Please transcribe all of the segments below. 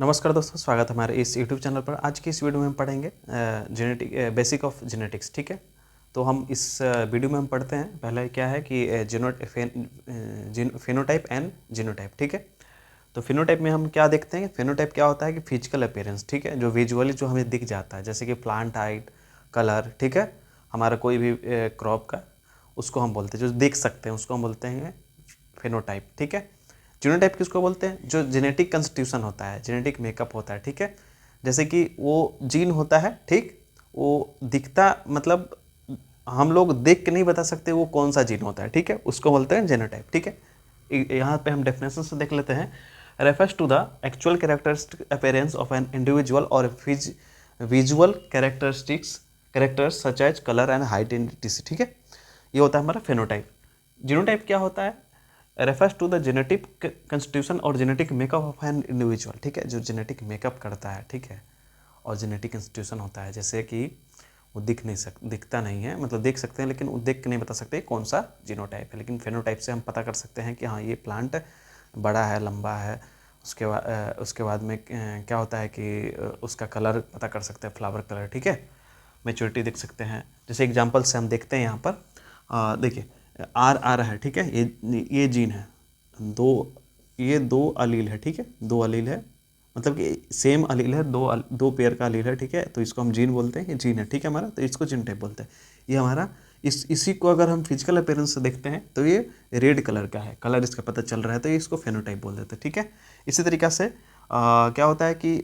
नमस्कार दोस्तों, स्वागत है हमारे इस यूट्यूब चैनल पर। आज की इस वीडियो में हम पढ़ेंगे बेसिक ऑफ जेनेटिक्स। ठीक है, तो हम इस वीडियो में हम पढ़ते हैं पहले क्या है कि फेनोटाइप एंड जीनोटाइप। ठीक है, तो फिनोटाइप में हम क्या देखते हैं, फिनोटाइप क्या होता है कि फिजिकल अपीयरेंस, ठीक है, जो विजुअली जो हमें दिख जाता है, जैसे कि प्लांट हाइट, कलर, ठीक है, हमारा कोई भी क्रॉप का, उसको हम बोलते हैं, जो देख सकते हैं उसको हम बोलते हैं फिनोटाइप। ठीक है, जीनोटाइप किसको बोलते हैं, जो जेनेटिक कंस्टिट्यूशन होता है, जेनेटिक मेकअप होता है। ठीक है, जैसे कि वो जीन होता है, ठीक, वो दिखता, मतलब हम लोग देख के नहीं बता सकते वो कौन सा जीन होता है। ठीक है, उसको बोलते हैं जेनोटाइप। ठीक है, यहाँ पे हम डेफिनेशन से देख लेते हैं। Refers to the actual characteristic appearance of an individual और visual characters such as colour and height in टीसी। ठीक है, ये होता है हमारा फेनोटाइप। जीनोटाइप क्या होता है, refers to the genetic constitution और genetic makeup of an individual. ठीक है, जो जेनेटिक मेकअप करता है, ठीक है, और जेनेटिक कंस्टिट्यूशन होता है, जैसे कि वो दिखता नहीं है, मतलब देख सकते हैं लेकिन वो देख के नहीं बता सकते कौन सा जीनोटाइप है, लेकिन फेनोटाइप से हम पता कर सकते हैं कि हाँ ये प्लांट बड़ा है, लंबा है। उसके बाद में क्या होता है कि उसका कलर पता कर सकते हैं, फ्लावर कलर। ठीक है, मैच्योरिटी देख सकते हैं। जैसे एग्जांपल से हम देखते हैं यहाँ पर, देखिए आर आ रहा है, ठीक है, ये जीन है, ये दो अलील है। ठीक है, दो अलील है, मतलब कि सेम अलील है, दो पेयर का अलील है। ठीक है, तो इसको हम जीन बोलते हैं, ये जीन है। ठीक है हमारा, तो इसको जीनोटाइप बोलते हैं। ये हमारा इसी को अगर हम फिजिकल अपीयरेंस से देखते हैं तो ये रेड कलर का है, कलर इसका पता चल रहा है, तो ये इसको फेनोटाइप बोल देते हैं। ठीक है, इसी तरीक़ा से क्या होता है कि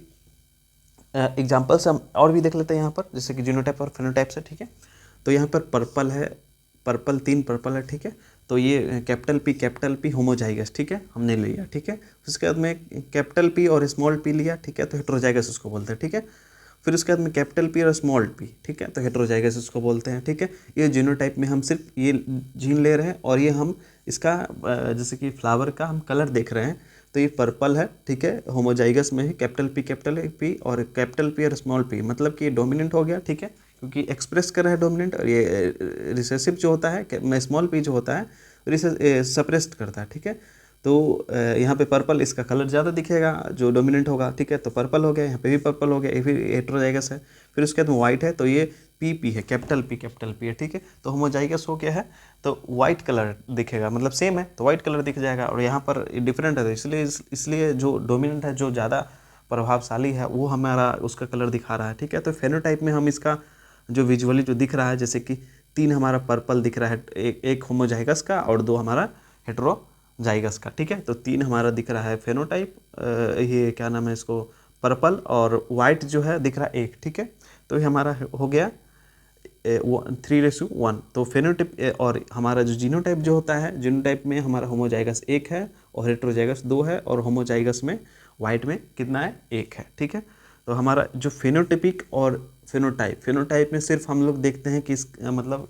एग्जाम्पल्स हम और भी देख लेते हैं यहाँ पर, जैसे कि जीनोटाइप और फेनोटाइप से। ठीक है, तो यहाँ पर पर्पल है, पर्पल 3 पर्पल है। ठीक है, तो ये कैपिटल पी होमोजाइगस, ठीक है, हमने लिया। ठीक है, उसके बाद में कैपिटल पी और स्मॉल पी लिया, ठीक है, तो हेट्रोजाइगस उसको बोलते हैं। ठीक है, फिर उसके बाद में कैपिटल पी और स्मॉल पी, ठीक है, तो हेट्रोजाइगस उसको बोलते हैं। ठीक है, ये जीनोटाइप में हम सिर्फ ये जीन ले रहे हैं और ये हम इसका जैसे कि फ्लावर का हम कलर देख रहे हैं, तो ये पर्पल है। ठीक है, होमोजाइगस में ही कैपिटल पी और कैपिटल पी और स्मॉल पी, मतलब कि ये डोमिनेंट हो गया। ठीक है, क्योंकि एक्सप्रेस कर रहा है डोमिनेंट, और ये रिसेसिव जो होता है, स्मॉल पी जो होता है सप्रेस्ड करता है। ठीक है, तो यहाँ पे पर्पल, इसका कलर ज़्यादा दिखेगा जो डोमिनेंट होगा। ठीक है, तो पर्पल हो गया, यहाँ पे भी पर्पल हो गया, ये फिर हेट्रोजाइगस है। फिर उसके बाद वाइट है, तो ये पी है, कैपिटल पी है। ठीक है, तो होमोजाइगस हो गया है, तो वाइट कलर दिखेगा, मतलब सेम है तो वाइट कलर दिख जाएगा, और यहाँ पर डिफरेंट है, तो इसलिए जो डोमिनेंट है, जो ज़्यादा प्रभावशाली है, वो हमारा उसका कलर दिखा रहा है। ठीक है, तो फेनोटाइप में हम इसका जो विजुअली जो दिख रहा है, जैसे कि 3 हमारा पर्पल दिख रहा है, एक होमोजाइगस का और 2 हमारा हेट्रोजाइगस का। ठीक है, तो 3 हमारा दिख रहा है फेनोटाइप, ये क्या नाम है इसको, पर्पल, और वाइट जो है दिख रहा है 1। ठीक है, तो ये हमारा हो गया 3:1। तो फेनोटाइप और हमारा जो जीनोटाइप जो होता है, जीनोटाइप में हमारा होमोजाइगस 1 है और हेट्रोजाइगस 2 है, और होमोजाइगस में वाइट में कितना है, 1 है। ठीक है, तो हमारा जो फेनोटिपिक और फेनोटाइप में सिर्फ हम लोग देखते हैं कि मतलब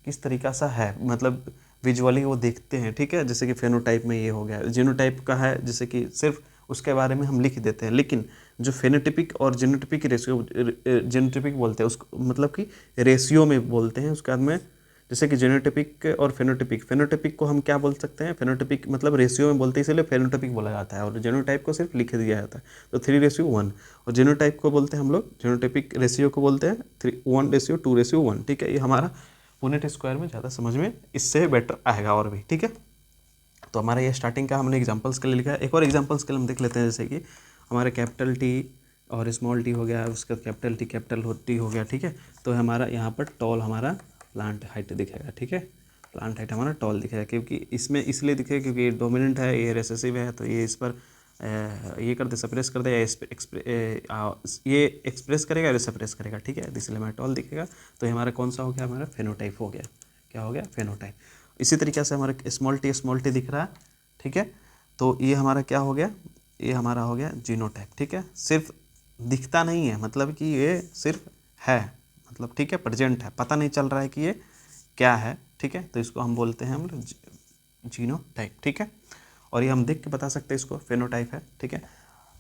किस तरीक़ा सा है, मतलब विजुअली वो देखते हैं। ठीक है, जैसे कि फेनोटाइप में ये हो गया, जीनोटाइप का है जैसे कि सिर्फ उसके बारे में हम लिख देते हैं, लेकिन जो फेनोटिपिक और जीनोटिपिक रेशियो, जीनोटिपिक बोलते हैं उसको, मतलब कि रेशियो में बोलते हैं। उसके बाद में जैसे कि जीनोटिपिक और फेनोटिपिक को हम क्या बोल सकते हैं, फेनोटिपिक मतलब रेशियो में बोलते हैं, इसलिए फेनोटिपिक बोला जाता है, और जीनोटाइप को सिर्फ लिख दिया जाता है, तो 3:1। और जीनोटाइप को बोलते हैं हम लोग, जीनोटिपिक रेशियो को बोलते हैं 1:2:1। ठीक है, ये हमारा यूनिट स्क्वायर में ज़्यादा समझ में इससे बेटर आएगा और भी। ठीक है, तो हमारा ये स्टार्टिंग का हमने एग्जांपल्स के लिए लिखा है। एक और एग्जांपल्स के लिए हम देख लेते हैं, जैसे कि हमारे कैपिटल टी और स्मॉल टी हो गया, उसका कैपिटल टी हो गया। ठीक है, तो हमारा यहाँ पर टॉल हमारा प्लांट हाइट दिखेगा। ठीक है, प्लांट हाइट हमारा टॉल दिखेगा, क्योंकि इसमें इसलिए दिखेगा क्योंकि ये डोमिनेंट है, ये रेसेसिव है, तो ये इस पर ये कर दे, सप्रेस कर दे, ये एक्सप्रेस करेगा या सप्रेस करेगा। ठीक है, इसलिए हमारा टॉल दिखेगा। तो ये हमारा कौन सा हो गया, हमारा फेनोटाइप हो गया। क्या हो गया, फेनोटाइप। इसी तरीके से हमारा स्मॉल टी दिख रहा है। ठीक है, तो ये हमारा क्या हो गया, ये हमारा हो गया जीनोटाइप। ठीक है, सिर्फ दिखता नहीं है, मतलब कि ये सिर्फ है, मतलब ठीक है, प्रेजेंट है, पता नहीं चल रहा है कि ये क्या है। ठीक है, तो इसको हम बोलते हैं हम लोग जीनोटाइप। ठीक है, और ये हम देख के बता सकते हैं इसको फेनोटाइप है। ठीक है,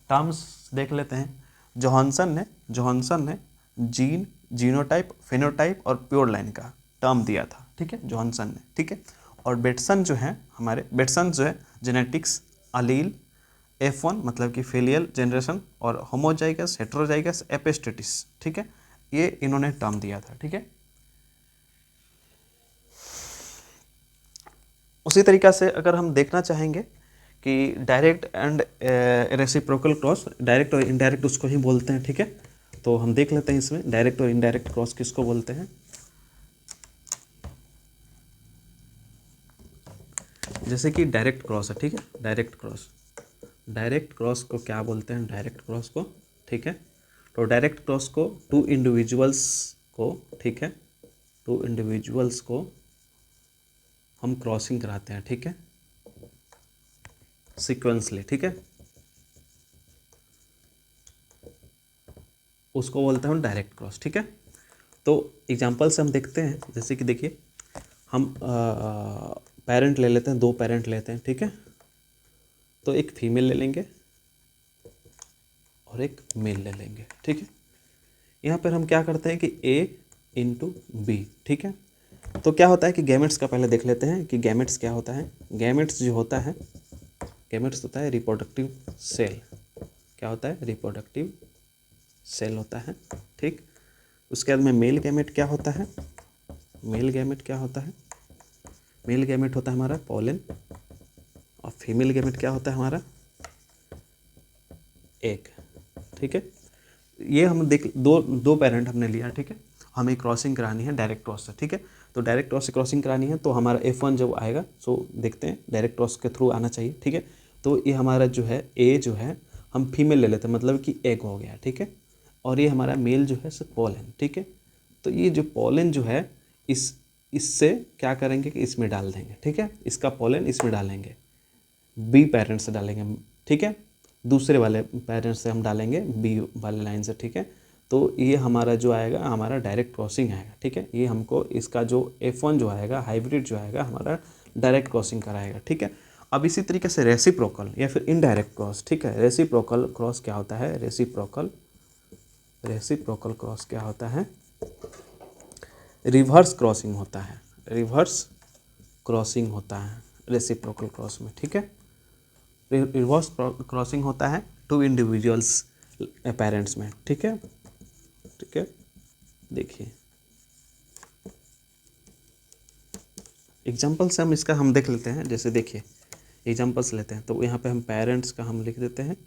टर्म्स देख लेते हैं। जोहानसन ने जीनोटाइप, फेनोटाइप और प्योर लाइन का टर्म दिया था। ठीक है, जोहानसन ने। ठीक है, और बेटसन जो है, हमारे बेटसन जो है जेनेटिक्स, अलील, F1 मतलब कि फिलियल जनरेशन, और होमोजाइगस, हेटेरोजाइगस, एपिस्टेटिस, ठीक है, ये इन्होंने टर्म दिया था, ठीक है। उसी तरीक़ा से अगर हम देखना चाहेंगे कि direct and reciprocal cross, direct और इनडायरेक्ट उसको ही बोलते हैं, ठीक है। तो हम देख लेते हैं इसमें डायरेक्ट और इनडायरेक्ट क्रॉस किसको बोलते हैं। जैसे कि डायरेक्ट क्रॉस है, ठीक है, डायरेक्ट क्रॉस, डायरेक्ट क्रॉस को क्या बोलते हैं, डायरेक्ट क्रॉस को, ठीक है। तो डायरेक्ट क्रॉस को टू इंडिविजुअल्स को, ठीक है, टू इंडिविजुअल्स को हम क्रॉसिंग कराते हैं, ठीक है, सीक्वेंसली, ठीक है, उसको बोलते हैं हम डायरेक्ट क्रॉस, ठीक है। तो एग्जांपल से हम देखते हैं, जैसे कि देखिए हम पेरेंट ले लेते हैं, 2 पेरेंट लेते हैं, ठीक है। तो एक फीमेल ले लेंगे और एक मेल ले लेंगे, ठीक है। यहाँ पर हम क्या करते हैं कि A इंटू बी, ठीक है। तो क्या होता है कि गैमेट्स का पहले देख लेते हैं कि गैमेट्स क्या होता है। गैमेट्स जो होता है, गैमेट्स होता है रिप्रोडक्टिव सेल, क्या होता है, रिप्रोडक्टिव सेल होता है, ठीक। उसके बाद में मेल गैमेट क्या होता है, मेल गैमेट क्या होता है, मेल गैमेट होता है हमारा पोलन, और फीमेल गैमेट क्या होता है हमारा एग, ठीक है। ये हम देख दो पेरेंट हमने लिया, ठीक है, हमें क्रॉसिंग करानी है डायरेक्ट क्रॉस से, ठीक है। तो डायरेक्ट क्रॉस से क्रॉसिंग करानी है, तो हमारा F1 जब आएगा, सो देखते हैं डायरेक्ट क्रॉस के थ्रू आना चाहिए, ठीक है। तो ये हमारा जो है ए जो है हम फीमेल ले लेते हैं, मतलब कि एग हो गया, ठीक है। और ये हमारा मेल जो है सो पोलन, ठीक है। तो ये जो पोलन जो है इससे क्या करेंगे कि इसमें डाल देंगे, ठीक है, इसका पोलन इसमें डालेंगे, बी पेरेंट्स से डालेंगे, ठीक है, दूसरे वाले पेरेंट्स से हम डालेंगे बी वाले लाइन से, ठीक है। तो ये हमारा जो आएगा हमारा डायरेक्ट क्रॉसिंग आएगा, ठीक है। ये हमको इसका जो F1 जो आएगा हाइब्रिड जो आएगा हमारा डायरेक्ट क्रॉसिंग कराएगा, ठीक है। अब इसी तरीके से रेसिप्रोकल या फिर इनडायरेक्ट क्रॉस, ठीक है। रेसिप्रोकल क्रॉस क्या होता है, रेसिप्रोकल क्रॉस क्या होता है, रिवर्स क्रॉसिंग होता है, रिवर्स क्रॉसिंग होता है रेसिप्रोकल क्रॉस में, ठीक है। रिवर्स क्रॉसिंग होता है टू इंडिविजुअल्स पेरेंट्स में, ठीक है, ठीक है। देखिए एग्जांपल से हम इसका हम देख लेते हैं, जैसे देखिए एग्जांपल्स लेते हैं, तो यहाँ पे हम पेरेंट्स का हम लिख देते हैं,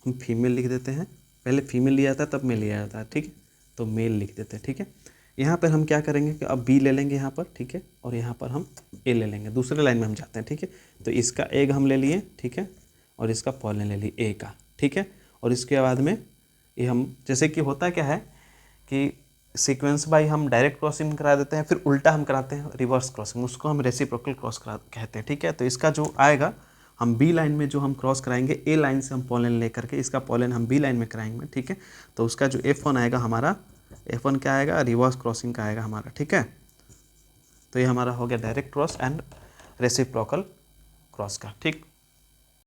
हम फीमेल लिख देते हैं, पहले फीमेल लिया था तब मेल लिया जाता है, ठीक है, तो मेल लिख देते हैं, ठीक है। यहाँ पर हम क्या करेंगे कि अब बी ले लेंगे यहाँ पर, ठीक है, और यहाँ पर हम ए ले लेंगे, दूसरे लाइन में हम जाते हैं, ठीक है। तो इसका एग हम ले लिए, ठीक है, और इसका पोलन ले लिए ए का, ठीक है। और इसके बाद में ये हम जैसे कि होता क्या है कि सीक्वेंस बाई हम डायरेक्ट क्रॉसिंग करा देते हैं, फिर उल्टा हम कराते हैं रिवर्स क्रॉसिंग, उसको हम रेसिप्रोकल क्रॉस करा कहते हैं, ठीक है। तो इसका जो आएगा हम बी लाइन में जो हम क्रॉस कराएंगे, ए लाइन से हम पोलन ले करके इसका पोलन हम बी लाइन में कराएंगे, ठीक है। तो उसका जो F1 आएगा हमारा, F1 क्या आएगा, रिवर्स क्रॉसिंग का आएगा हमारा, ठीक है। तो ये हमारा हो गया direct cross and reciprocal cross का, ठीक।